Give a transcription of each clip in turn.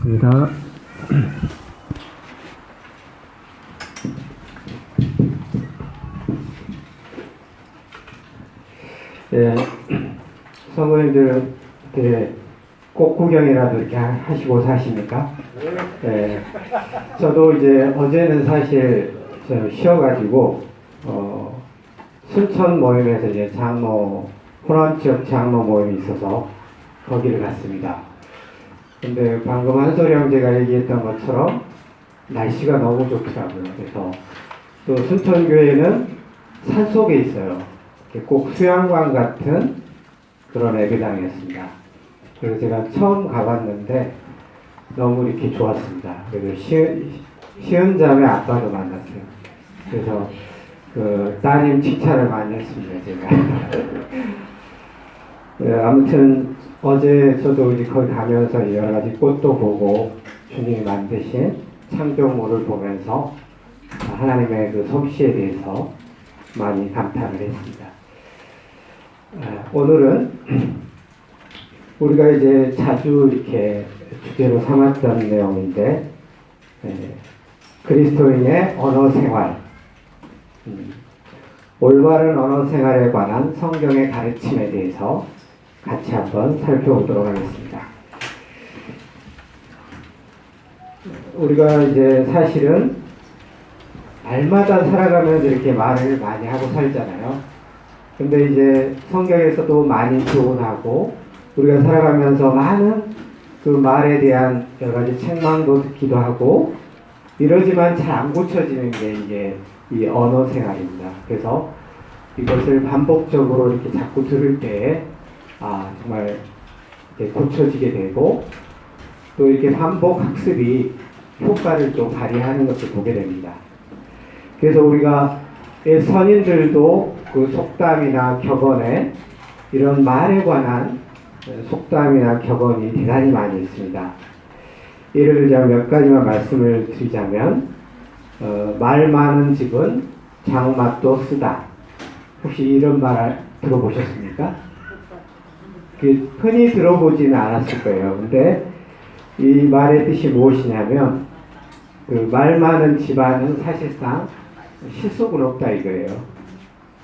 반갑습니다. 예, 성도님들 꼭 구경이라도 이렇게 하시고 사십니까? 예, 저도 이제 어제는 사실 쉬어가지고 순천 모임에서 이제 장로 호남 지역 장로 모임이 있어서 거기를 갔습니다. 근데 방금 한솔이 형제가 얘기했던 것처럼 날씨가 너무 좋더라고요. 그래서 또 순천교회는 산속에 있어요. 꼭 수양관 같은 그런 예배당이었습니다. 그래서 제가 처음 가봤는데 너무 이렇게 좋았습니다. 그리고 시은자매 아빠도 만났어요. 그래서 그 따님 칭찬을 많이 했습니다, 제가. 네, 아무튼 어제 저도 이제 거기 가면서 여러 가지 꽃도 보고 주님이 만드신 창조물을 보면서 하나님의 그 솜씨에 대해서 많이 감탄을 했습니다. 오늘은 우리가 이제 자주 이렇게 주제로 삼았던 내용인데 그리스도인의 언어 생활, 올바른 언어 생활에 관한 성경의 가르침에 대해서 같이 한번 살펴보도록 하겠습니다. 우리가 이제 사실은 날마다 살아가면서 이렇게 말을 많이 하고 살잖아요. 근데 이제 성경에서도 많이 교훈하고 우리가 살아가면서 많은 그 말에 대한 여러 가지 책망도 듣기도 하고 이러지만 잘 안 고쳐지는 게 이게 이 언어 생활입니다. 그래서 이것을 반복적으로 이렇게 자꾸 들을 때에 정말 이렇게 고쳐지게 되고 또 이렇게 반복 학습이 효과를 좀 발휘하는 것을 보게 됩니다. 그래서 우리가 선인들도 그 속담이나 격언에 이런 말에 관한 속담이나 격언이 대단히 많이 있습니다. 예를 들자면 몇 가지만 말씀을 드리자면 말 많은 집은 장맛도 쓰다. 혹시 이런 말 들어보셨습니까? 흔히 들어보지는 않았을 거예요. 근데 이 말의 뜻이 무엇이냐면 그 말 많은 집안은 사실상 실속은 없다 이거예요.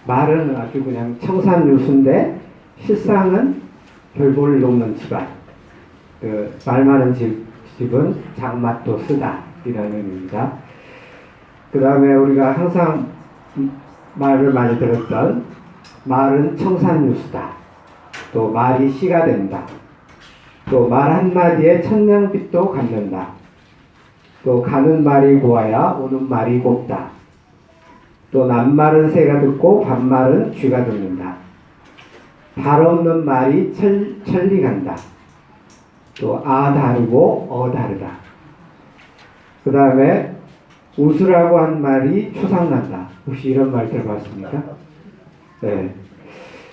말은 아주 그냥 청산유수인데 실상은 별볼을 놓는 집안. 그 말 많은 집은 장맛도 쓰다 이라는 의미입니다. 그 다음에 우리가 항상 말을 많이 들었던 말은 청산유수다. 또 말이 씨가 된다. 또 말 한마디에 천냥빚도 갚는다. 또 가는 말이 고와야 오는 말이 곱다. 또 낱말은 새가 듣고 반말은 쥐가 듣는다. 발 없는 말이 천리 간다. 또 다르고 다르다. 그 다음에 웃으라고 한 말이 초상난다. 혹시 이런 말 들어봤습니까? 네.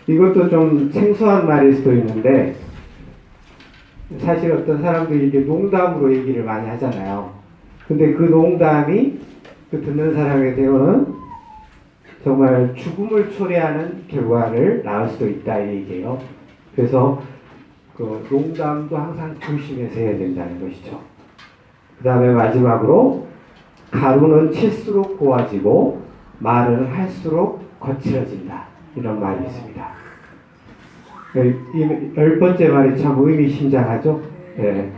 이것도 좀 생소한 말일 수도 있는데 사실 어떤 사람들이 이게 농담으로 얘기를 많이 하잖아요. 근데 그 농담이 그 듣는 사람에 대해서는 정말 죽음을 초래하는 결과를 낳을 수도 있다 이 얘기예요. 그래서 그 농담도 항상 조심해서 해야 된다는 것이죠. 그 다음에 마지막으로 가루는 칠수록 고와지고 말은 할수록 거칠어진다. 이런 말이 있습니다. 이 10번째 말이 참 의미심장하죠. 네.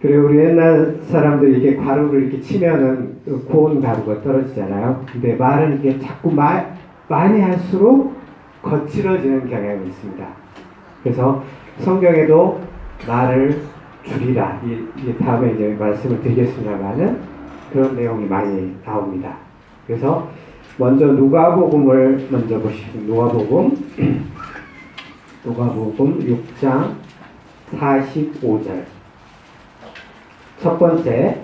그리고 우리 옛날 사람들이 이렇게 가루를 이렇게 치면은 고운 가루가 떨어지잖아요. 근데 말은 이렇게 자꾸 많이 할수록 거칠어지는 경향이 있습니다. 그래서 성경에도 말을 줄이라. 이 다음에 이제 말씀을 드리겠습니다만은 그런 내용이 많이 나옵니다. 그래서 먼저 누가복음을 먼저 보시면 누가복음 6장 45절. 첫 번째,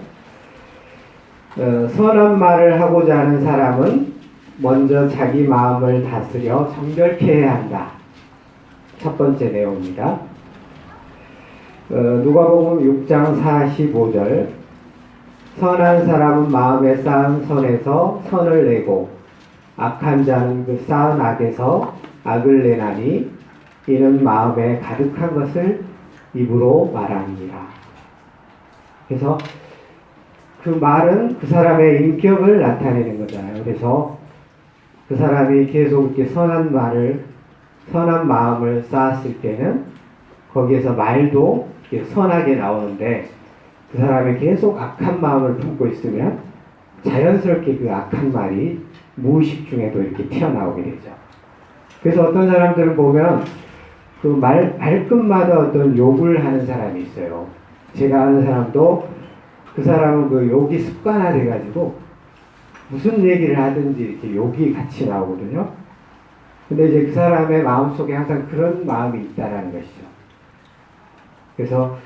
선한 말을 하고자 하는 사람은 먼저 자기 마음을 다스려 정결케 해야 한다. 첫 번째 내용입니다. 누가복음 6장 45절. 선한 사람은 마음에 쌓은 선에서 선을 내고 악한 자는 그 쌓은 악에서 악을 내나니 이는 마음에 가득한 것을 입으로 말하니라. 그래서 그 말은 그 사람의 인격을 나타내는 거잖아요. 그래서 그 사람이 계속 이렇게 선한 마음을 쌓았을 때는 거기에서 말도 이렇게 선하게 나오는데, 그 사람이 계속 악한 마음을 품고 있으면 자연스럽게 그 악한 말이 무의식 중에도 이렇게 튀어나오게 되죠. 그래서 어떤 사람들은 보면 그 말끝마다 어떤 욕을 하는 사람이 있어요. 제가 아는 사람도 그 사람은 그 욕이 습관화돼가지고 무슨 얘기를 하든지 이렇게 욕이 같이 나오거든요. 근데 이제 그 사람의 마음속에 항상 그런 마음이 있다라는 것이죠. 그래서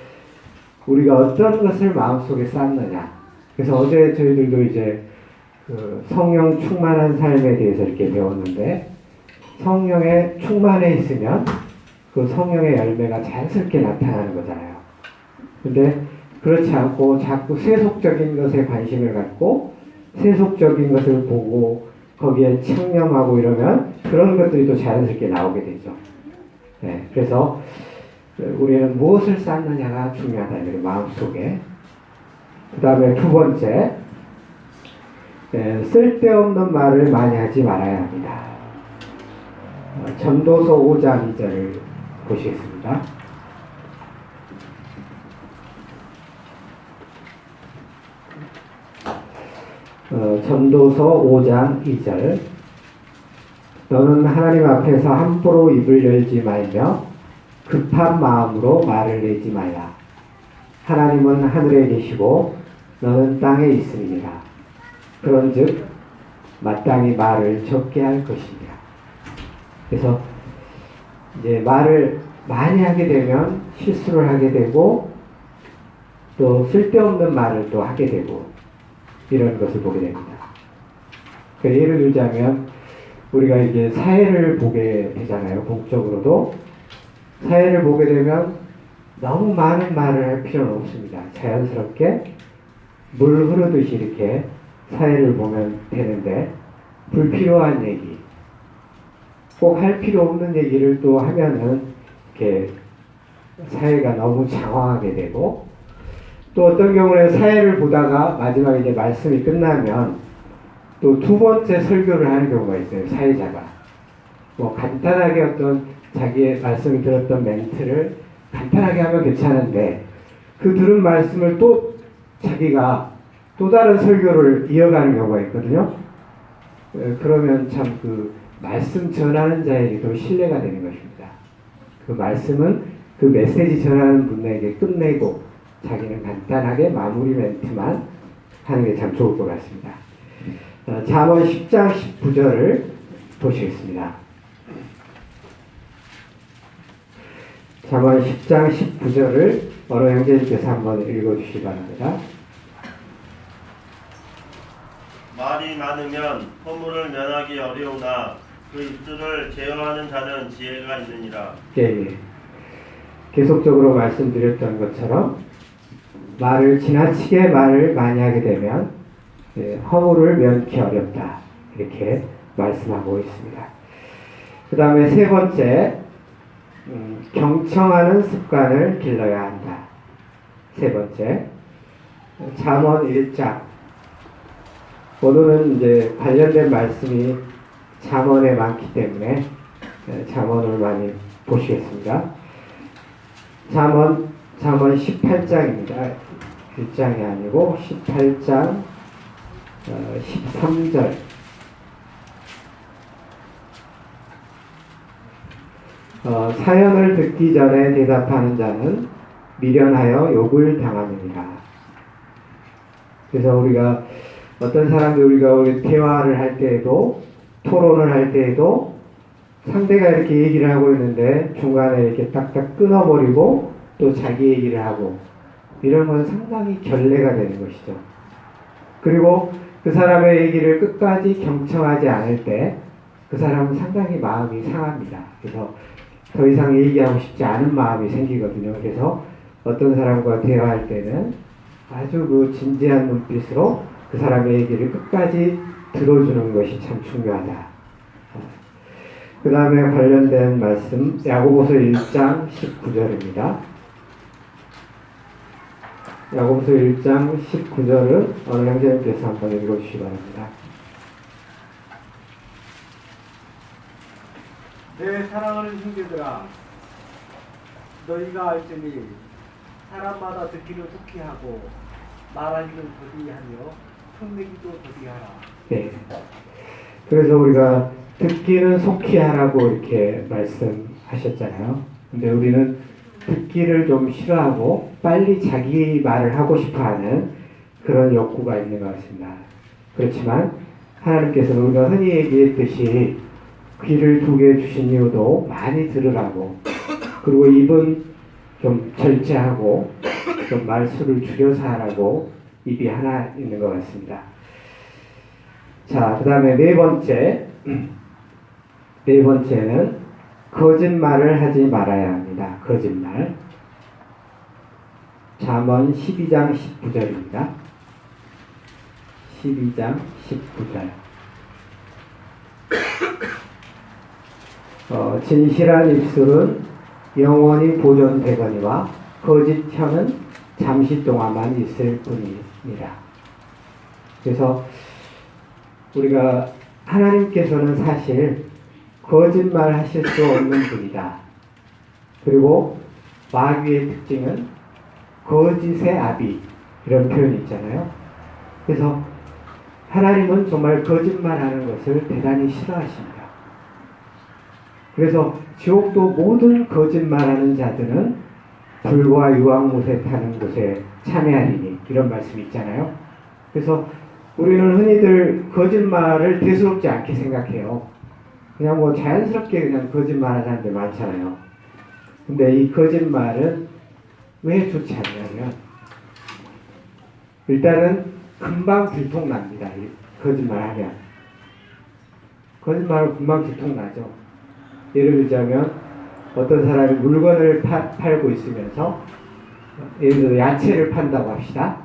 우리가 어떤 것을 마음속에 쌓느냐. 그래서 어제 저희들도 이제 그 성령 충만한 삶에 대해서 이렇게 배웠는데, 성령에 충만해 있으면 그 성령의 열매가 자연스럽게 나타나는 거잖아요. 근데 그렇지 않고 자꾸 세속적인 것에 관심을 갖고 세속적인 것을 보고 거기에 청렴하고 이러면 그런 것들이 또 자연스럽게 나오게 되죠. 네, 그래서 우리는 무엇을 쌓느냐가 중요하다. 이 마음속에. 그 다음에 두 번째, 쓸데없는 말을 많이 하지 말아야 합니다. 전도서 5장 2절을 보시겠습니다. 전도서 5장 2절. 너는 하나님 앞에서 함부로 입을 열지 말며 급한 마음으로 말을 내지 말라. 하나님은 하늘에 계시고 너는 땅에 있으리라. 그런즉 마땅히 말을 적게 할 것이니라. 그래서 이제 말을 많이 하게 되면 실수를 하게 되고 또 쓸데없는 말을 또 하게 되고 이런 것을 보게 됩니다. 예를 들자면 우리가 이제 사회를 보게 되잖아요. 공적으로도 사회를 보게 되면 너무 많은 말을 할 필요는 없습니다. 자연스럽게 물 흐르듯이 이렇게 사회를 보면 되는데, 불필요한 얘기, 꼭 할 필요 없는 얘기를 또 하면은 이렇게 사회가 너무 장황하게 되고, 또 어떤 경우는 사회를 보다가 마지막에 이제 말씀이 끝나면 또 두 번째 설교를 하는 경우가 있어요. 사회자가 뭐 간단하게 어떤 자기의 말씀을 들었던 멘트를 간단하게 하면 괜찮은데, 그 들은 말씀을 또 자기가 또 다른 설교를 이어가는 경우가 있거든요. 그러면 참 그 말씀 전하는 자에게도 신뢰가 되는 것입니다. 그 말씀은 그 메시지 전하는 분에게 끝내고 자기는 간단하게 마무리 멘트만 하는 게 참 좋을 것 같습니다. 잠언 10장 19절을 보시겠습니다. 잠언 10장 19절을 어느 형제님께서 한번 읽어주시기 바랍니다. 말이 많으면 허물을 면하기 어려우나 그 입술을 제어하는 자는 지혜가 있느니라. 예. 계속적으로 말씀드렸던 것처럼 지나치게 말을 많이 하게 되면 허물을 면키 어렵다. 이렇게 말씀하고 있습니다. 그 다음에 세 번째, 경청하는 습관을 길러야 한다. 세 번째, 잠언 1장. 오늘은 이제 관련된 말씀이 잠언에 많기 때문에 잠언을 많이 보시겠습니다. 잠언 18장입니다. 1장이 아니고 18장 13절. 사연을 듣기 전에 대답하는 자는 미련하여 욕을 당하느니라. 그래서 우리가 어떤 사람들 우리 대화를 할 때에도, 토론을 할 때에도 상대가 이렇게 얘기를 하고 있는데 중간에 이렇게 딱딱 끊어버리고 또 자기 얘기를 하고, 이런 건 상당히 결례가 되는 것이죠. 그리고 그 사람의 얘기를 끝까지 경청하지 않을 때 그 사람은 상당히 마음이 상합니다. 그래서 더 이상 얘기하고 싶지 않은 마음이 생기거든요. 그래서 어떤 사람과 대화할 때는 아주 그 진지한 눈빛으로 그 사람의 얘기를 끝까지 들어주는 것이 참 중요하다. 그 다음에 관련된 말씀 야고보서 1장 19절입니다. 야고보서 1장 19절을 어느 형제님께서 한번 읽어주시기 바랍니다. 내 사랑하는 형제들아, 너희가 알지니 사람마다 듣기를 속히 하고 말하기를 더디하며 흉내기도 더디하라. 네. 그래서 우리가 듣기는 속히 하라고 이렇게 말씀하셨잖아요. 근데 우리는 듣기를 좀 싫어하고 빨리 자기 말을 하고 싶어 하는 그런 욕구가 있는 것 같습니다. 그렇지만 하나님께서는 우리가 흔히 얘기했듯이 귀를 2개 주신 이유도 많이 들으라고, 그리고 입은 좀 절제하고 좀 말수를 줄여서 하라고 입이 하나 있는 것 같습니다. 자, 그 다음에 네 번째는 거짓말을 하지 말아야 합니다. 거짓말. 잠언 12장 19절입니다. 12장 19절. 진실한 입술은 영원히 보존되거니와 거짓 혀는 잠시 동안만 있을 뿐입니다. 그래서 우리가 하나님께서는 사실 거짓말 하실 수 없는 분이다. 그리고 마귀의 특징은 거짓의 아비, 이런 표현이 있잖아요. 그래서 하나님은 정말 거짓말하는 것을 대단히 싫어하십니다. 그래서 지옥도 모든 거짓말하는 자들은 불과 유황못에 타는 곳에 참여하리니, 이런 말씀이 있잖아요. 그래서 우리는 흔히들 거짓말을 대수롭지 않게 생각해요. 그냥 뭐 자연스럽게 그냥 거짓말하는 사람들 많잖아요. 근데 이 거짓말은 왜 좋지 않냐면, 일단은 금방 들통납니다. 거짓말하면 거짓말은 금방 들통나죠. 예를 들자면 어떤 사람이 물건을 팔고 있으면서, 예를 들어 야채를 판다고 합시다.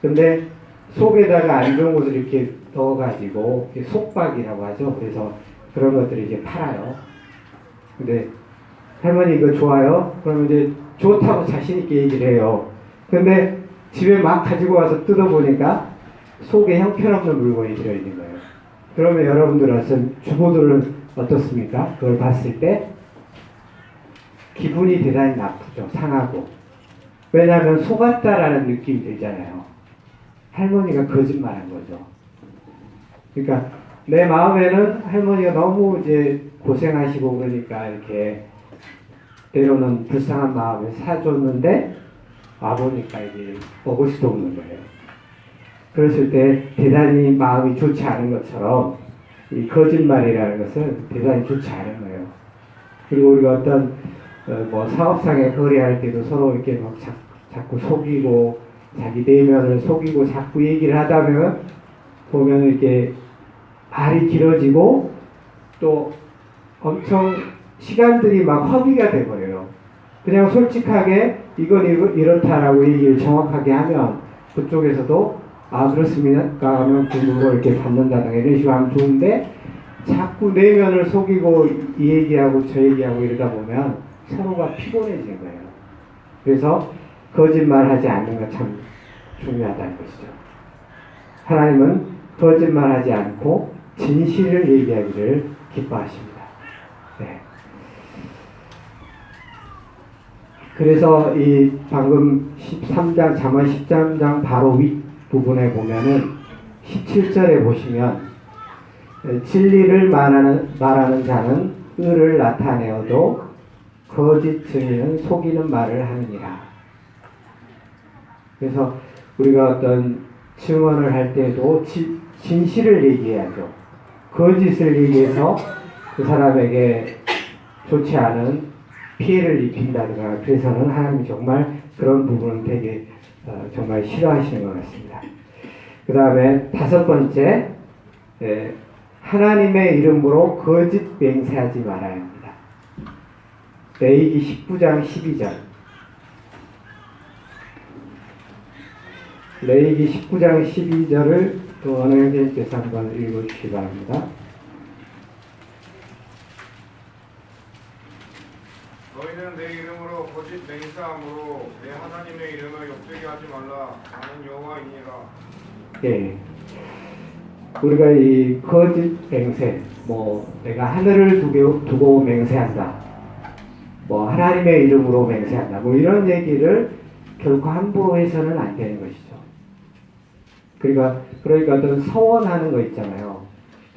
근데 속에다가 안 좋은 것을 이렇게 넣어가지고 속박이라고 하죠. 그래서 그런 것들을 이제 팔아요. 근데 할머니 이거 좋아요? 그러면 이제 좋다고 자신있게 얘기를 해요. 근데 집에 막 가지고 와서 뜯어보니까 속에 형편없는 물건이 들어있는 거예요. 그러면 여러분들은, 주부들은 어떻습니까? 그걸 봤을 때 기분이 대단히 나쁘죠. 상하고. 왜냐하면 속았다라는 느낌이 들잖아요. 할머니가 거짓말한 거죠. 그러니까 내 마음에는 할머니가 너무 이제 고생하시고 그러니까 이렇게 때로는 불쌍한 마음에 사줬는데 와보니까 이제 먹을 수도 없는 거예요. 그랬을 때 대단히 마음이 좋지 않은 것처럼 이 거짓말이라는 것은 대단히 좋지 않은 거예요. 그리고 우리가 어떤 뭐 사업상에 거래할 때도 서로 이렇게 막 자꾸 속이고 자기 내면을 속이고 자꾸 얘기를 하다 보면 이렇게 말이 길어지고 또 엄청 시간들이 막 허비가 돼버려요. 그냥 솔직하게 이건 이렇다라고 얘기를 정확하게 하면 그쪽에서도 그렇습니까 하면 그걸 이렇게 받는다든가 이런 식으로 하면 좋은데, 자꾸 내면을 속이고 이 얘기하고 저 얘기하고 이러다 보면 서로가 피곤해지는 거예요. 그래서 거짓말하지 않는 것 참 중요하다는 것이죠. 하나님은 거짓말하지 않고 진실을 얘기하기를 기뻐하십니다. 네. 그래서 이 방금 13장 잠언 13장 바로 윗 부분에 보면은 17절에 보시면 진리를 말하는 자는 의를 나타내어도 거짓 증인은 속이는 말을 하느니라. 그래서 우리가 어떤 증언을 할 때도 진실을 얘기해야죠. 거짓을 얘기해서 그 사람에게 좋지 않은 피해를 입힌다든가, 그래서는 하나님이 정말 그런 부분을 되게 정말 싫어하시는 것 같습니다. 그 다음에 5번째, 하나님의 이름으로 거짓 맹세하지 말아야 합니다. 레위기 19장 12절. 레위기 19장 12절을 또 어느 형제님께서 한번 읽어주시기 바랍니다. 너희는 내 이름으로 거짓 맹세함으로 내 하나님의 이름을 욕되게 하지 말라. 나는 여호와이니라. 예. 우리가 이 거짓 맹세, 뭐 내가 하늘을 두고 맹세한다, 뭐 하나님의 이름으로 맹세한다, 뭐 이런 얘기를 결코 함부로 해서는 안 되는 것이죠. 그러니까 어떤 서원하는 거 있잖아요.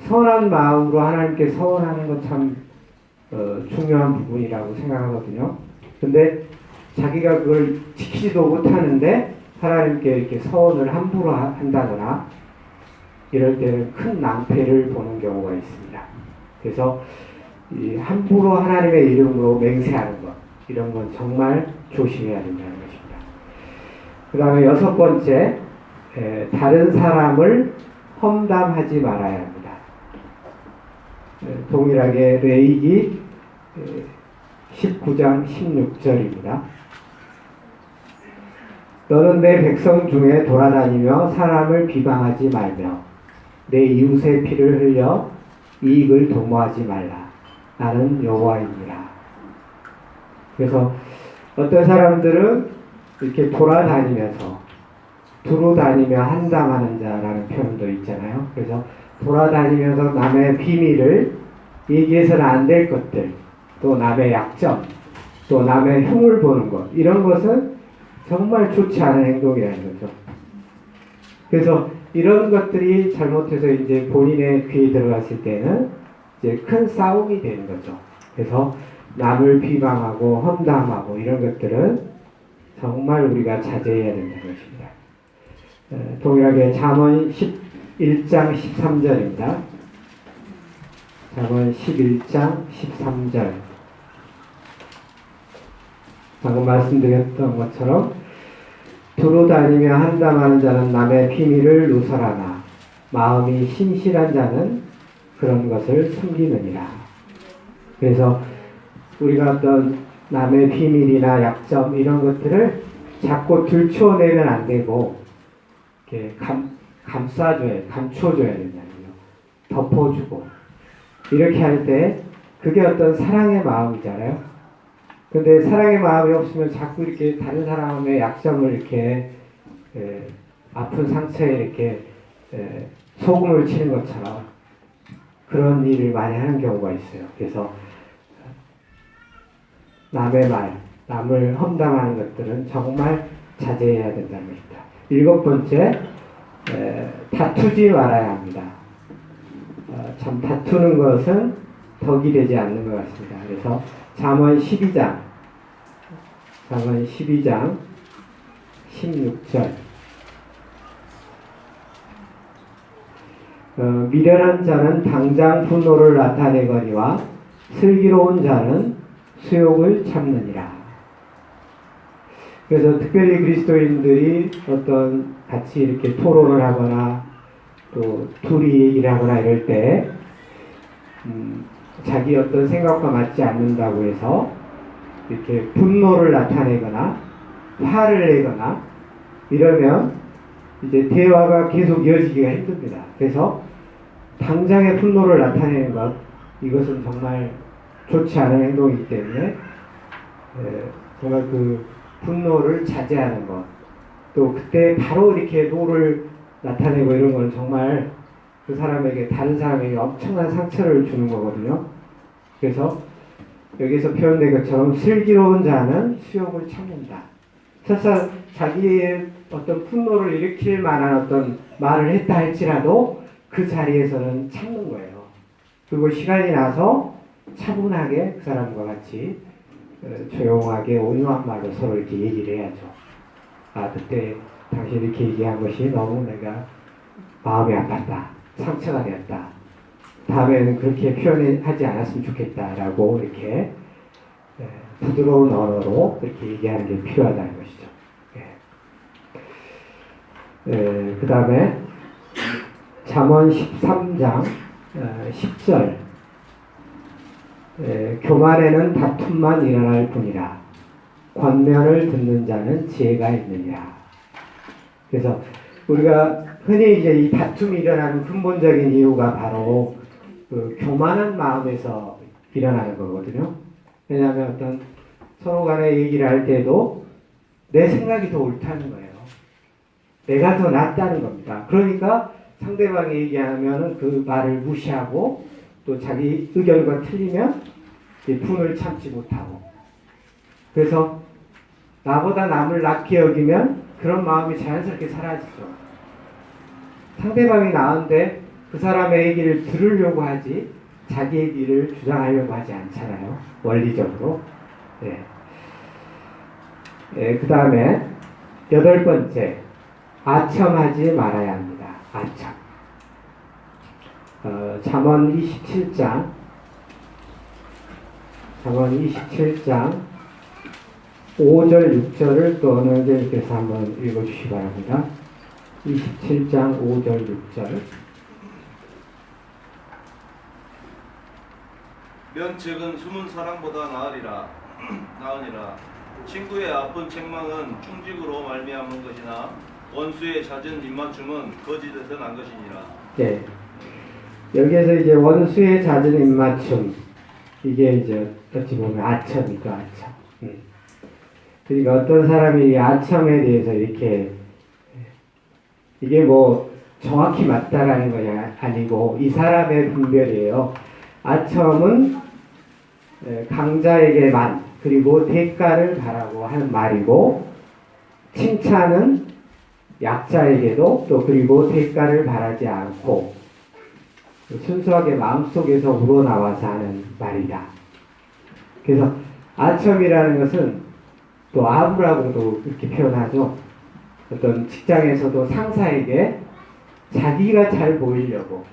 선한 마음으로 하나님께 서원하는 건 참 중요한 부분이라고 생각하거든요. 근데 자기가 그걸 지키지도 못하는데 하나님께 이렇게 서원을 함부로 한다거나 이럴 때는 큰 낭패를 보는 경우가 있습니다. 그래서 이 함부로 하나님의 이름으로 맹세하는 것, 이런 건 정말 조심해야 된다는 것입니다. 그 다음에 6번째, 다른 사람을 험담하지 말아야 합니다. 동일하게 레위기 19장 16절입니다. 너는 내 백성 중에 돌아다니며 사람을 비방하지 말며 내 이웃의 피를 흘려 이익을 도모하지 말라. 나는 여호와이니라. 그래서 어떤 사람들은 이렇게 돌아다니면서 두루다니며 한담하는 자라는 표현도 있잖아요. 그래서 돌아다니면서 남의 비밀을 얘기해서는 안 될 것들, 또 남의 약점, 또 남의 흉을 보는 것, 이런 것은 정말 좋지 않은 행동이라는 거죠. 그래서 이런 것들이 잘못해서 이제 본인의 귀에 들어갔을 때는 이제 큰 싸움이 되는 거죠. 그래서 남을 비방하고 험담하고 이런 것들은 정말 우리가 자제해야 된다는 것입니다. 동일하게 잠언 11장 13절입니다. 잠언 11장 13절. 방금 말씀드렸던 것처럼 두루다니며 한담하는 자는 남의 비밀을 누설하나 마음이 신실한 자는 그런 것을 숨기느니라. 그래서 우리가 어떤 남의 비밀이나 약점 이런 것들을 자꾸 들춰내면 안 되고 이렇게 감춰줘야 된다고요. 덮어주고 이렇게 할 때 그게 어떤 사랑의 마음이잖아요. 근데 사랑의 마음이 없으면 자꾸 이렇게 다른 사람의 약점을 이렇게 아픈 상처에 이렇게 소금을 치는 것처럼 그런 일을 많이 하는 경우가 있어요. 그래서 남의 말, 남을 험담하는 것들은 정말 자제해야 된다는 것입니다. 7번째, 다투지 말아야 합니다. 참 다투는 것은 덕이 되지 않는 것 같습니다. 그래서 잠언 12장 16절. 미련한 자는 당장 분노를 나타내거니와 슬기로운 자는 수욕을 참느니라. 그래서 특별히 그리스도인들이 어떤 같이 이렇게 토론을 하거나 또 둘이 얘기를 하거나 이럴 때 자기 어떤 생각과 맞지 않는다고 해서 이렇게 분노를 나타내거나 화를 내거나 이러면 이제 대화가 계속 이어지기가 힘듭니다. 그래서 당장의 분노를 나타내는 것, 이것은 정말 좋지 않은 행동이기 때문에 정말 그 분노를 자제하는 것, 또 그때 바로 이렇게 노를 나타내고 이런 건 정말 그 사람에게, 다른 사람에게 엄청난 상처를 주는 거거든요. 그래서 여기서 표현된 것처럼 슬기로운 자는 수욕을 참는다. 설사 자기의 어떤 분노를 일으킬 만한 어떤 말을 했다 할지라도 그 자리에서는 참는 거예요. 그리고 시간이 나서 차분하게 그 사람과 같이 조용하게 온유한 말로 서로 이렇게 얘기를 해야죠. 아, 그때 당신이 이렇게 얘기한 것이 너무 내가 마음이 아팠다, 상처가 되었다, 다음에는 그렇게 표현하지 않았으면 좋겠다라고 이렇게 부드러운 언어로 그렇게 얘기하는 게 필요하다는 것이죠. 그 다음에 잠언 13장 10절. 교만에는 다툼만 일어날 뿐이라 권면을 듣는 자는 지혜가 있느니라. 그래서 우리가 흔히 이제 이 다툼이 일어나는 근본적인 이유가 바로 그 교만한 마음에서 일어나는 거거든요. 왜냐하면 어떤 서로 간에 얘기를 할 때도 내 생각이 더 옳다는 거예요. 내가 더 낫다는 겁니다. 그러니까 상대방이 얘기하면은 그 말을 무시하고 또 자기 의견과 틀리면 이 분을 참지 못하고, 그래서 나보다 남을 낫게 여기면 그런 마음이 자연스럽게 사라지죠. 상대방이 나은데 그 사람의 얘기를 들으려고 하지 자기 얘기를 주장하려고 하지 않잖아요. 원리적으로. 네. 네, 그 다음에 8번째, 아첨하지 말아야 합니다. 아첨. 잠언 27장 5절 6절을 또 어느 분께서 한번 읽어주시기 바랍니다. 27장 5절 6절. 면책은 숨은 사랑보다 나으니라. 친구의 아픈 책망은 충직으로 말미암은 것이나 원수의 잦은 입맞춤은 거짓에서 난 것이니라. 네. 여기에서 이제 원수의 잦은 입맞춤, 이게 이제 어찌 보면 아첨이죠, 아첨. 그러니까 어떤 사람이 이 아첨에 대해서 이렇게, 이게 뭐 정확히 맞다라는 것이 아니고 이 사람의 분별이에요. 아첨은 강자에게만, 그리고 대가를 바라고 하는 말이고, 칭찬은 약자에게도 또 그리고 대가를 바라지 않고 순수하게 마음속에서 우러나와서 하는 말이다. 그래서 아첨이라는 것은 또 아부라고도 이렇게 표현하죠. 어떤 직장에서도 상사에게 자기가 잘 보이려고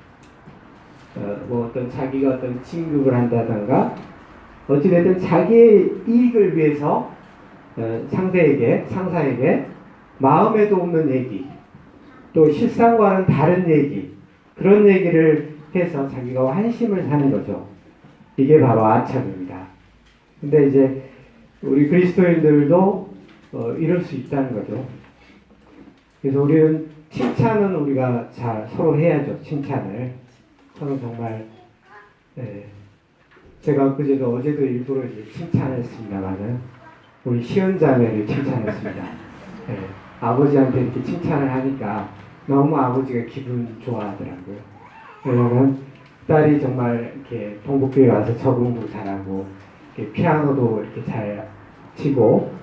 뭐 어떤 자기가 어떤 진급을 한다던가 어찌됐든 자기의 이익을 위해서 상사에게 마음에도 없는 얘기, 또 실상과는 다른 얘기, 그런 얘기를 해서 자기가 환심을 사는 거죠. 이게 바로 아첨입니다. 근데 이제 우리 그리스도인들도 이럴 수 있다는 거죠. 그래서 우리는 칭찬은 우리가 잘 서로 해야죠. 칭찬을 서로 정말 제가 그제도 어제도 일부러 이제 칭찬을 했습니다만은 우리 시연자매를 칭찬했습니다. 아버지한테 이렇게 칭찬을 하니까 너무 아버지가 기분 좋아하더라고요. 왜냐면 딸이 정말 이렇게 동국교회 와서 적응도 잘하고 이렇게 피아노도 이렇게 잘 치고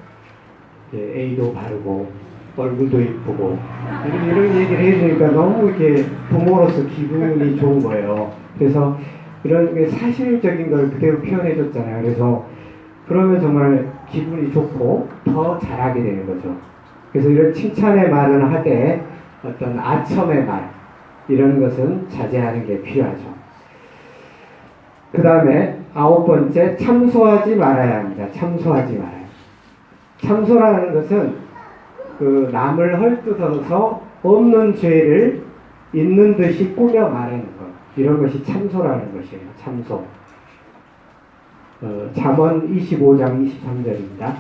A도 바르고 얼굴도 이쁘고 이런 얘기를 해주니까 너무 이렇게 부모로서 기분이 좋은 거예요. 그래서 이런 게 사실적인 걸 그대로 표현해 줬잖아요. 그래서 그러면 정말 기분이 좋고 더 잘하게 되는 거죠. 그래서 이런 칭찬의 말은 하되 어떤 아첨의 말, 이런 것은 자제하는 게 필요하죠. 그 다음에 9번째, 참소하지 말아야 합니다. 참소하지 말아요. 참소라는 것은 그 남을 헐뜯어서 없는 죄를 있는 듯이 꾸며 말하는 것, 이런 것이 참소라는 것이에요. 참소. 잠언 25장 23절입니다.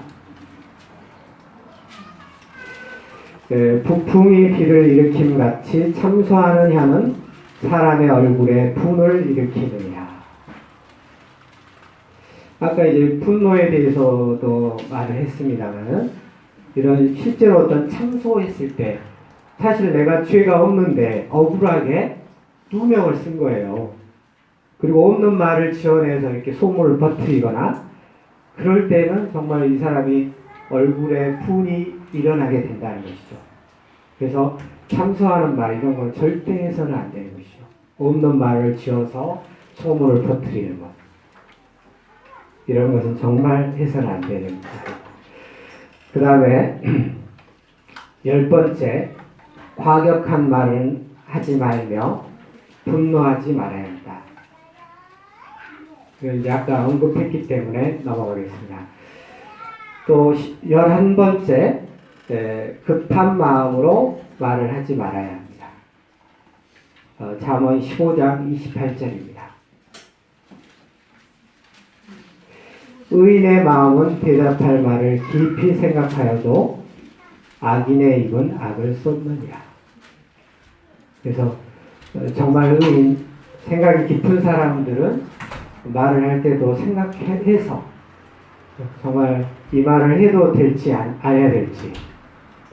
북풍이 비를 일으킴 같이 참소하는 혀는 사람의 얼굴에 분을 일으키느니라. 아까 이제 분노에 대해서도 말을 했습니다만은 이런 실제로 어떤 참소했을 때 사실 내가 죄가 없는데 억울하게 누명을 쓴 거예요. 그리고 없는 말을 지어내서 이렇게 소문을 퍼뜨리거나 그럴 때는 정말 이 사람이 얼굴에 분이 일어나게 된다는 것이죠. 그래서 참소하는 말 이런 건 절대 해서는 안 되는 것이죠. 없는 말을 지어서 소문을 퍼뜨리는 것, 이런 것은 정말 해서는 안 되는 것이죠. 그 다음에 10번째, 과격한 말은 하지 말며 분노하지 말아야 한다. 이제 아까 언급했기 때문에 넘어가겠습니다. 또 11번째, 급한 마음으로 말을 하지 말아야 합니다. 잠언 15장 28절입니다. 의인의 마음은 대답할 말을 깊이 생각하여도 악인의 입은 악을 쏟느니라. 그래서 정말 의인, 생각이 깊은 사람들은 말을 할 때도 생각해서 정말 이 말을 해도 될지 안 해야 될지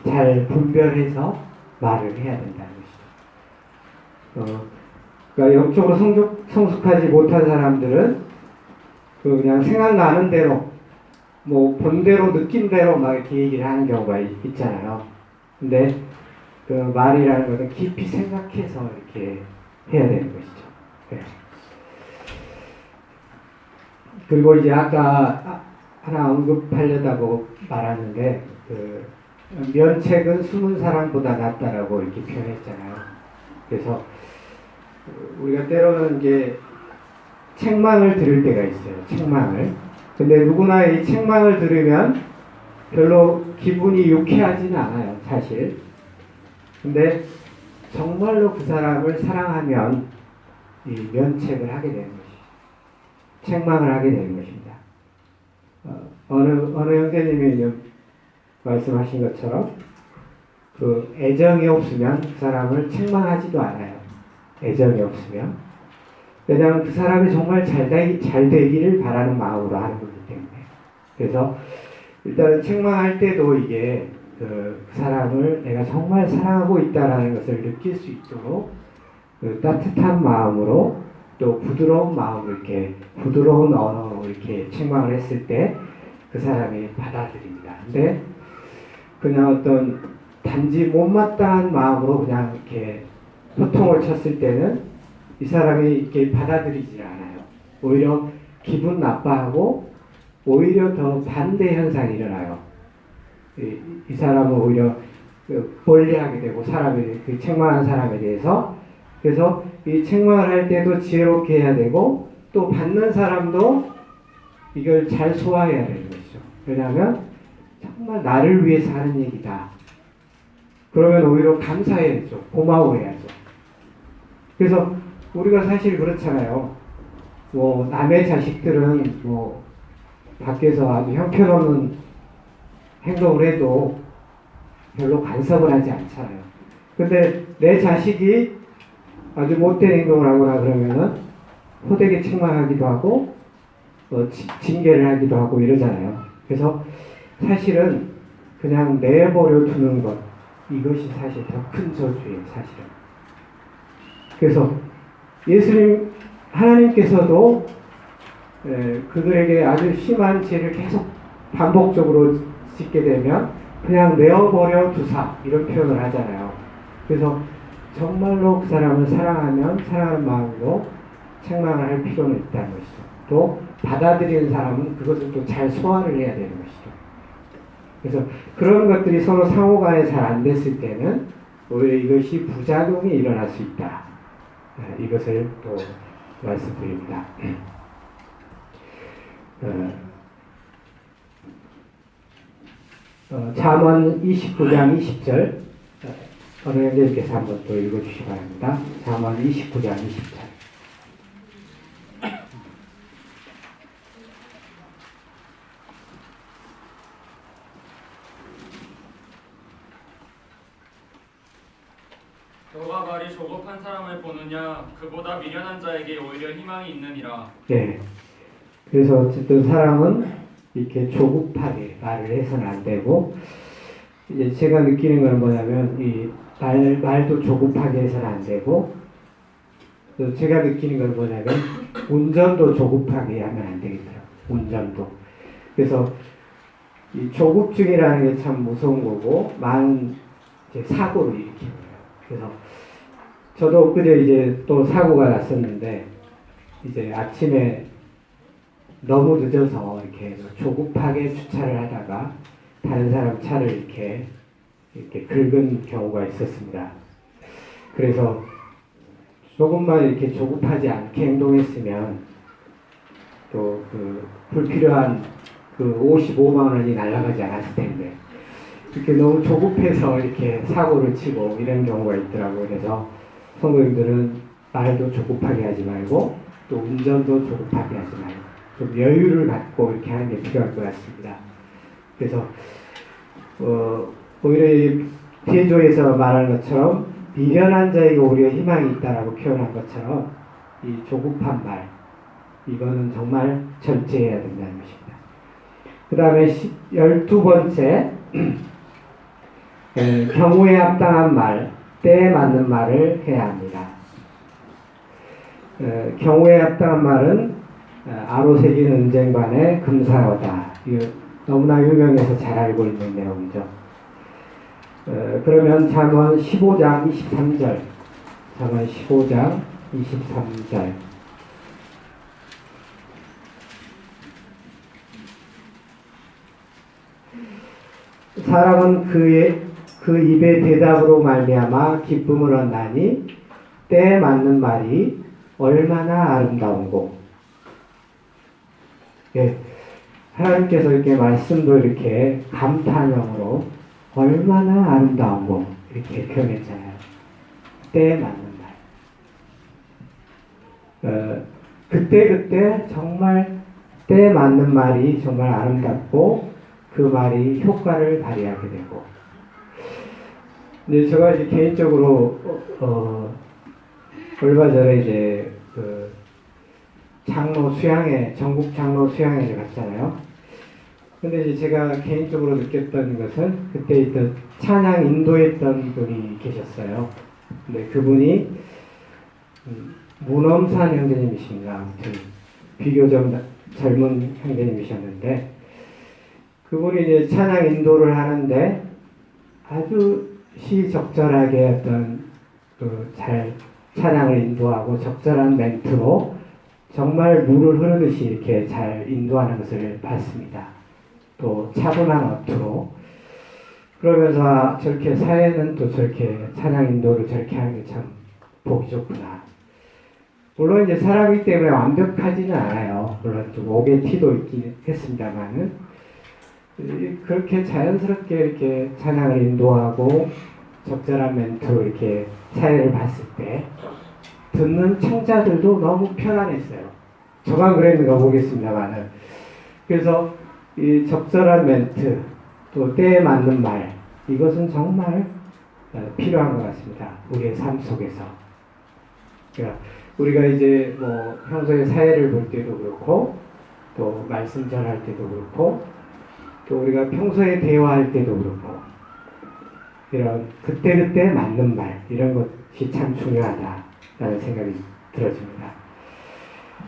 잘 분별해서 말을 해야 된다는 것이죠. 그러니까 영적으로 성숙하지 못한 사람들은 그냥 생각나는 대로 뭐 본대로 느낀대로 막 이렇게 얘기를 하는 경우가 있잖아요. 근데 그 말이라는 것은 깊이 생각해서 이렇게 해야 되는 것이죠. 네. 그리고 이제 아까 하나 언급하려다고 말하는데 그 면책은 숨은 사랑보다 낫다라고 이렇게 표현했잖아요. 그래서 우리가 때로는 이제 책망을 들을 때가 있어요. 책망을. 근데 누구나 이 책망을 들으면 별로 기분이 유쾌하지는 않아요. 사실. 근데 정말로 그 사람을 사랑하면 이 면책을 하게 되는 것이죠. 책망을 하게 되는 것입니다. 어느 형제님이 말씀하신 것처럼 그 애정이 없으면 그 사람을 책망하지도 않아요. 애정이 없으면. 왜냐하면 그 사람이 정말 잘 되기를 바라는 마음으로 하는 거기 때문에. 그래서 일단 책망할 때도 이게 그 사람을 내가 정말 사랑하고 있다라는 것을 느낄 수 있도록 그 따뜻한 마음으로 또 부드러운 마음으로 이렇게 부드러운 언어로 이렇게 책망을 했을 때 그 사람이 받아들입니다. 근데 그냥 어떤 단지 못마땅한 마음으로 그냥 이렇게 호통을 쳤을 때는 이 사람이 이렇게 받아들이지 않아요. 오히려 기분 나빠하고 오히려 더 반대 현상이 일어나요. 이 사람은 오히려 멀리하게 되고 사람이 그 책망한 사람에 대해서. 그래서 이 책망을 할 때도 지혜롭게 해야 되고 또 받는 사람도 이걸 잘 소화해야 되는 것이죠. 왜냐하면 정말 나를 위해서 하는 얘기다. 그러면 오히려 감사해야죠. 고마워해야죠. 그래서 우리가 사실 그렇잖아요. 뭐 남의 자식들은 뭐 밖에서 아주 형편없는 행동을 해도 별로 간섭을 하지 않잖아요. 근데 내 자식이 아주 못된 행동을 하거나 그러면은 호되게 책망하기도 하고 징계를 하기도 하고 이러잖아요. 그래서 사실은 그냥 내버려 두는 것, 이것이 사실 더 큰 저주예요. 사실은. 그래서 예수님 하나님께서도 그들에게 아주 심한 죄를 계속 반복적으로 짓게 되면 그냥 내어버려 두사 이런 표현을 하잖아요. 그래서 정말로 그 사람을 사랑하면 사랑하는 마음으로 책망을 할 필요는 있다는 것이죠. 또 받아들이는 사람은 그것을 또 잘 소화를 해야 되는 것이죠. 그래서 그런 것들이 서로 상호간에 잘 안 됐을 때는 오히려 이것이 부작용이 일어날 수 있다. 이것을 또 말씀드립니다. 잠언 29장 20절 어느 형제님께서 한번 또 읽어주시기 바랍니다. 잠언 29장 20절. 너가 말이 조급한 사람을 보느냐 그보다 미련한 자에게 오히려 희망이 있느니라. 네. 그래서 어쨌든 사람은 이렇게 조급하게 말을 해서는 안 되고 이제 제가 느끼는 건 뭐냐면 이 말도 조급하게 해서는 안 되고 또 제가 느끼는 건 뭐냐면 운전도 조급하게 하면 안 되겠더라고요. 운전도. 그래서 이 조급증이라는 게 참 무서운 거고 많은 이제 사고를 일으키는 거예요. 그래서 저도 엊그제 이제 또 사고가 났었는데 이제 아침에 너무 늦어서 이렇게 조급하게 주차를 하다가 다른 사람 차를 이렇게 긁은 경우가 있었습니다. 그래서 조금만 이렇게 조급하지 않게 행동했으면 또 그 불필요한 그 55만 원이 날아가지 않았을 텐데 이렇게 너무 조급해서 이렇게 사고를 치고 이런 경우가 있더라고요. 그래서 성도님들은 말도 조급하게 하지 말고 또 운전도 조급하게 하지 말고 좀 여유를 갖고 이렇게 하는 게 필요할 것 같습니다. 그래서 오히려 이 디에조에서 말하는 것처럼 미련한 자에게 오히려 희망이 있다라고 표현한 것처럼 이 조급한 말 이거는 정말 절제해야 된다는 것입니다. 그 다음에 12번째 경우에 합당한 말, 때에 맞는 말을 해야 합니다. 경우에 합당한 말은 아로새긴 은쟁반의 금사어다. 이거 너무나 유명해서 잘 알고 있는 내용이죠. 그러면 잠언 15장 23절, 잠언 15장 23절. 사람은 그 입의 대답으로 말미암아 기쁨을 얻나니 때에 맞는 말이 얼마나 아름다운고. 예, 하나님께서 이렇게 말씀도 이렇게 감탄형으로 얼마나 아름다운고 이렇게 표현했잖아요. 때에 맞는 말. 그때 정말 때에 맞는 말이 정말 아름답고 그 말이 효과를 발휘하게 되고. 근데 제가 이제 개인적으로 얼마 전에 이제 그 장로 수양회, 전국 장로 수양회를 갔잖아요. 근데 이제 제가 개인적으로 느꼈던 것은 그때 있던 찬양 인도했던 분이 계셨어요. 근데 그분이 문엄산 형제님이십니다. 아무튼 비교적 젊은 형제님이셨는데 그분이 이제 찬양 인도를 하는데 아주 시적절하게 어떤 잘 찬양을 인도하고 적절한 멘트로 정말 물을 흐르듯이 이렇게 잘 인도하는 것을 봤습니다. 또 차분한 어투로 그러면서 아, 저렇게 사회는 또 저렇게 찬양 인도를 저렇게 하는 게 참 보기 좋구나. 물론 이제 사람이기 때문에 완벽하지는 않아요. 물론 좀 옥의 티도 있긴 했습니다만은 그렇게 자연스럽게 이렇게 찬양을 인도하고 적절한 멘트로 이렇게 사회를 봤을 때 듣는 청자들도 너무 편안했어요. 저만 그랬는가 보겠습니다만은. 그래서 이 적절한 멘트 또 때에 맞는 말 이것은 정말 필요한 것 같습니다. 우리의 삶 속에서. 그러니까 우리가 이제 뭐 평소에 사회를 볼 때도 그렇고 또 말씀 전할 때도 그렇고 또 우리가 평소에 대화할 때도 그렇고 이런 그때그때 맞는 말 이런 것이 참 중요하다라는 생각이 들어집니다.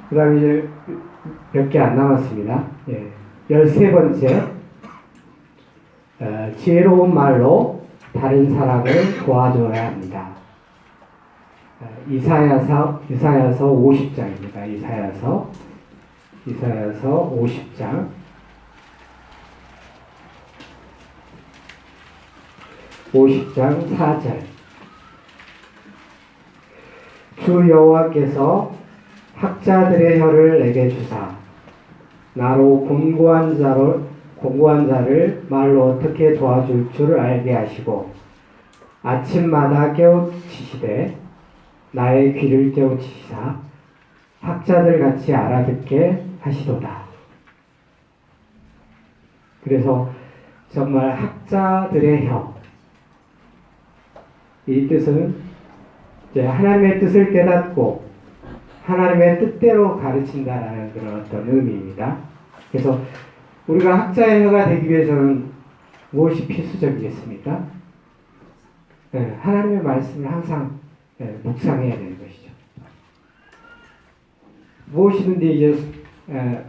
그 다음에 이제 몇 개 안 남았습니다. 예. 13번째 지혜로운 말로 다른 사람을 도와줘야 합니다. 이사야서 50장입니다. 이사야서 50장 50장 4절 주 여호와께서 학자들의 혀를 내게 주사 나로 공고한 자를 말로 어떻게 도와줄 줄 알게 하시고 아침마다 깨우치시되 나의 귀를 깨우치시사 학자들 같이 알아듣게 하시도다. 그래서 정말 학자들의 혀, 이 뜻은 이제 하나님의 뜻을 깨닫고 하나님의 뜻대로 가르친다라는 그런 어떤 의미입니다. 그래서 우리가 학자의 혀가 되기 위해서는 무엇이 필수적이겠습니까? 네, 하나님의 말씀을 항상 묵상해야 되는 것이죠. 무엇이든지 이제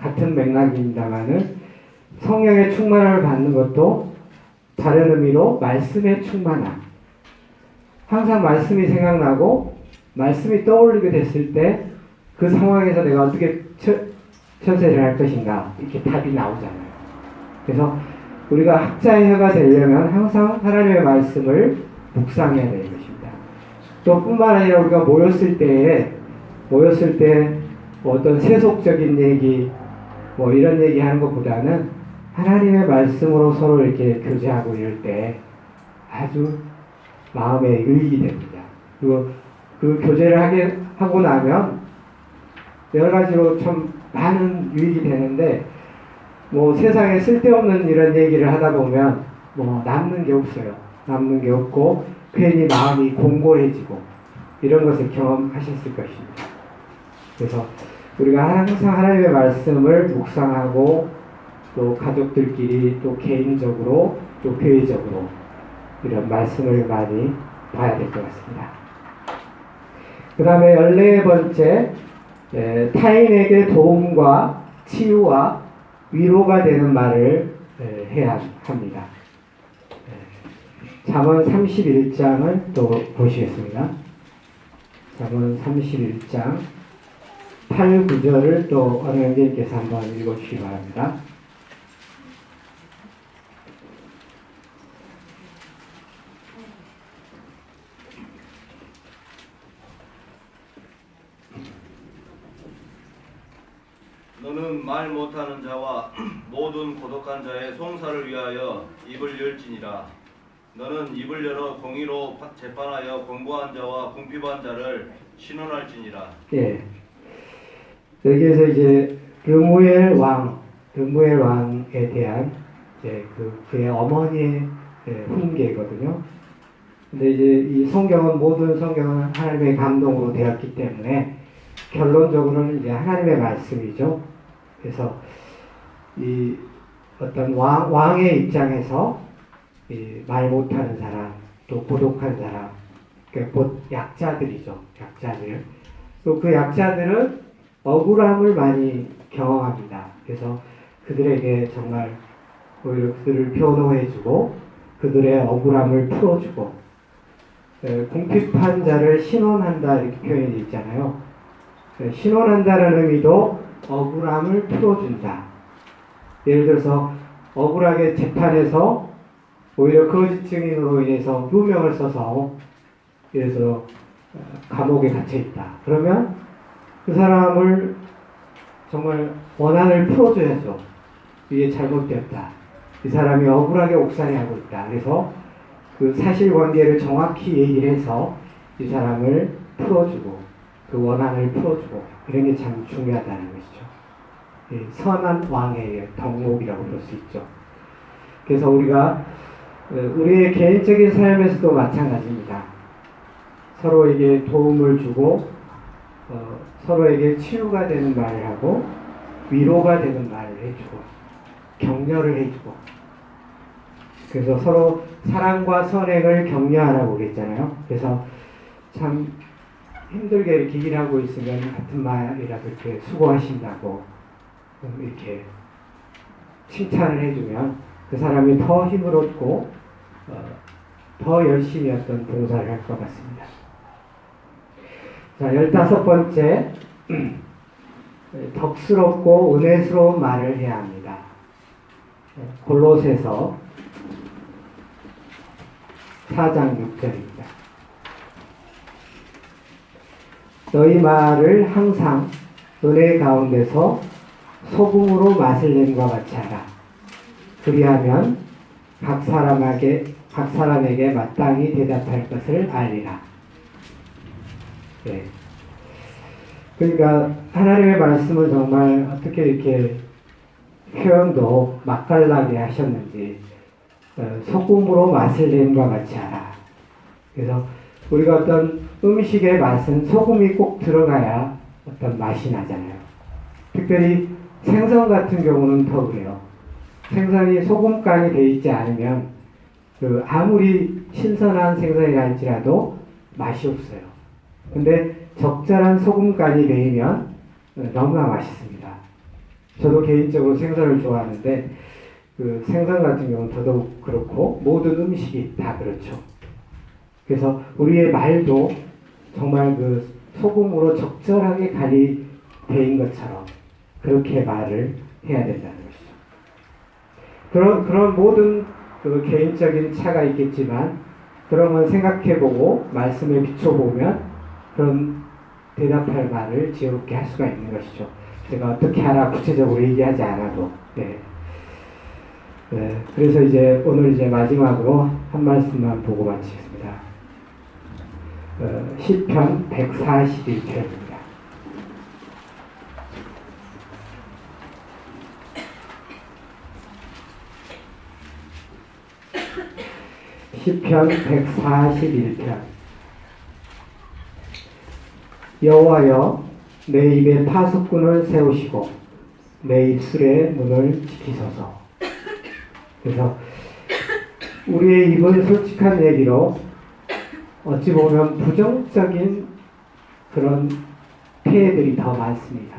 같은 맥락입니다만은 성령의 충만함을 받는 것도 다른 의미로 말씀의 충만함. 항상 말씀이 생각나고 말씀이 떠올리게 됐을 때 그 상황에서 내가 어떻게 처세를 할 것인가 이렇게 답이 나오잖아요. 그래서 우리가 학자의 혀가 되려면 항상 하나님의 말씀을 묵상해야 되는 것입니다. 또 뿐만 아니라 우리가 모였을 때 어떤 세속적인 얘기 뭐 이런 얘기 하는 것보다는 하나님의 말씀으로 서로 이렇게 교제하고 이럴 때 아주 마음에 유익이 됩니다. 그리고 그 교제를 하고 나면 여러 가지로 참 많은 유익이 되는데 뭐 세상에 쓸데없는 이런 얘기를 하다 보면 뭐 남는 게 없어요. 남는 게 없고 괜히 마음이 공고해지고 이런 것을 경험하셨을 것입니다. 그래서 우리가 항상 하나님의 말씀을 묵상하고 또 가족들끼리 또 개인적으로 또 교회적으로 이런 말씀을 많이 봐야 될 것 같습니다. 그 다음에 14번째, 타인에게 도움과 치유와 위로가 되는 말을 해야 합니다. 잠언 31장을 또 보시겠습니다. 잠언 31장 8, 9절을 또 어느 형제님께서 한번 읽어주시기 바랍니다. 너는 말 못하는 자와 모든 고독한 자의 송사를 위하여 입을 열지니라. 너는 입을 열어 공의로 재판하여 공고한 자와 궁핍한 자를 신원할지니라. 예. 여기에서 이제 르무엘 왕에 대한 이제 그의 어머니의 훈계거든요. 근데 이제 이 성경은 모든 성경은 하나님의 감동으로 되었기 때문에 결론적으로는 이제 하나님의 말씀이죠. 그래서 이 어떤 왕의 입장에서 이 말 못하는 사람, 또 고독한 사람, 그러니까 곧 약자들이죠. 약자들. 또 그 약자들은 억울함을 많이 경험합니다. 그래서 그들에게 정말 오히려 그들을 변호해주고 그들의 억울함을 풀어주고 궁핍한 자를 신원한다 이렇게 표현이 있잖아요. 신원한다는 의미도 억울함을 풀어준다. 예를 들어서 억울하게 재판에서 오히려 거짓 증인으로 인해서 누명을 써서 예를 들어 감옥에 갇혀 있다. 그러면 그 사람을 정말 원한을 풀어줘야죠. 이게 잘못되었다. 이 사람이 억울하게 옥살이하고 있다. 그래서 그 사실관계를 정확히 얘기를 해서 이 사람을 풀어주고 그 원한을 풀어주고 이런 게 참 중요하다는 것이죠. 선한 왕의 덕목이라고 볼 수 있죠. 그래서 우리가 우리의 개인적인 삶에서도 마찬가지입니다. 서로에게 도움을 주고 서로에게 치유가 되는 말을 하고 위로가 되는 말을 해주고 격려를 해주고 그래서 서로 사랑과 선행을 격려하라고 그랬잖아요. 그래서 참 힘들게 이렇게 일하고 있으면 같은 말이라도 이렇게 수고하신다고 이렇게 칭찬을 해주면 그 사람이 더 힘을 얻고 더 열심히 어떤 봉사를 할 것 같습니다. 자, 15번째, 덕스럽고 은혜스러운 말을 해야 합니다. 골로새서 4장 6절입니다. 너희 말을 항상 은혜 가운데서 소금으로 맛을 낸과 같이 하라. 그리하면 각 사람에게 마땅히 대답할 것을 알리라. 네. 그러니까 하나님의 말씀을 정말 어떻게 이렇게 표현도 맛깔나게 하셨는지 소금으로 맛을 낸과 같이 하라. 그래서 우리가 어떤 음식의 맛은 소금이 꼭 들어가야 어떤 맛이 나잖아요. 특별히 생선 같은 경우는 더 그래요. 생선이 소금간이 되어 있지 않으면 아무리 신선한 생선이라 할지라도 맛이 없어요. 근데 적절한 소금간이 배이면 너무나 맛있습니다. 저도 개인적으로 생선을 좋아하는데 그 생선 같은 경우는 더더욱 그렇고 모든 음식이 다 그렇죠. 그래서 우리의 말도 정말 그 소금으로 적절하게 간이 배인 것처럼 그렇게 말을 해야 된다는 것이죠. 그런 모든 그 개인적인 차가 있겠지만 그런 건 생각해보고 말씀에 비춰보면 그런 대답할 말을 지혜롭게 할 수가 있는 것이죠. 제가 어떻게 하라 구체적으로 얘기하지 않아도. 네. 네. 그래서 이제 오늘 이제 마지막으로 한 말씀만 보고 마치겠습니다. 시편 141편입니다. 시편 141편. 여호와여, 내 입에 파수꾼을 세우시고 내 입술의 문을 지키소서. 그래서 우리의 입은 솔직한 얘기로 어찌 보면 부정적인 그런 폐해들이 더 많습니다.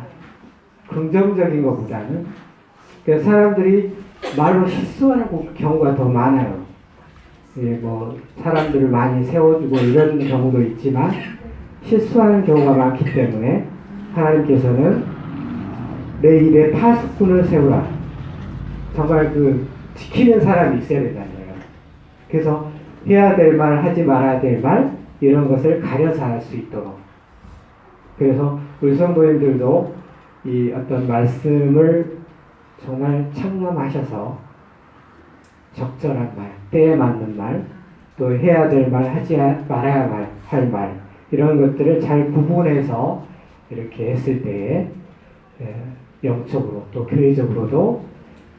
긍정적인 것보다는 그러니까 사람들이 말로 실수하는 경우가 더 많아요. 예, 뭐 사람들을 많이 세워주고 이런 경우도 있지만 실수하는 경우가 많기 때문에 하나님께서는 내 입에 파수꾼을 세우라. 정말 그 지키는 사람이 있어야 된다는 거예요. 그래서 해야 될 말, 하지 말아야 될 말 이런 것을 가려서 할 수 있도록. 그래서 우리 성도님들도 이 어떤 말씀을 정말 청렴하셔서 적절한 말, 때에 맞는 말, 또 해야 될 말, 하지 말아야 할 말 이런 것들을 잘 구분해서 이렇게 했을 때에 영적으로 또 교회적으로도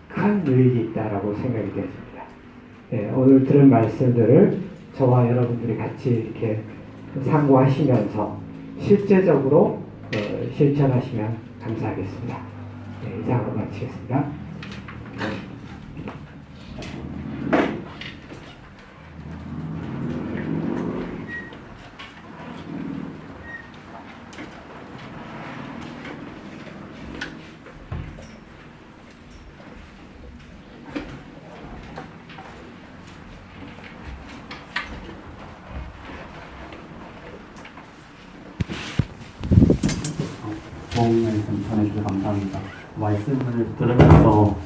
큰 유익이 있다라고 생각이 되었습니다. 오늘 들은 말씀들을 저와 여러분들이 같이 이렇게 상고하시면서 실제적으로 실천하시면 감사하겠습니다. 이상으로 마치겠습니다. 좋은 말씀 전해주셔서 감사합니다. 말씀을 들으면서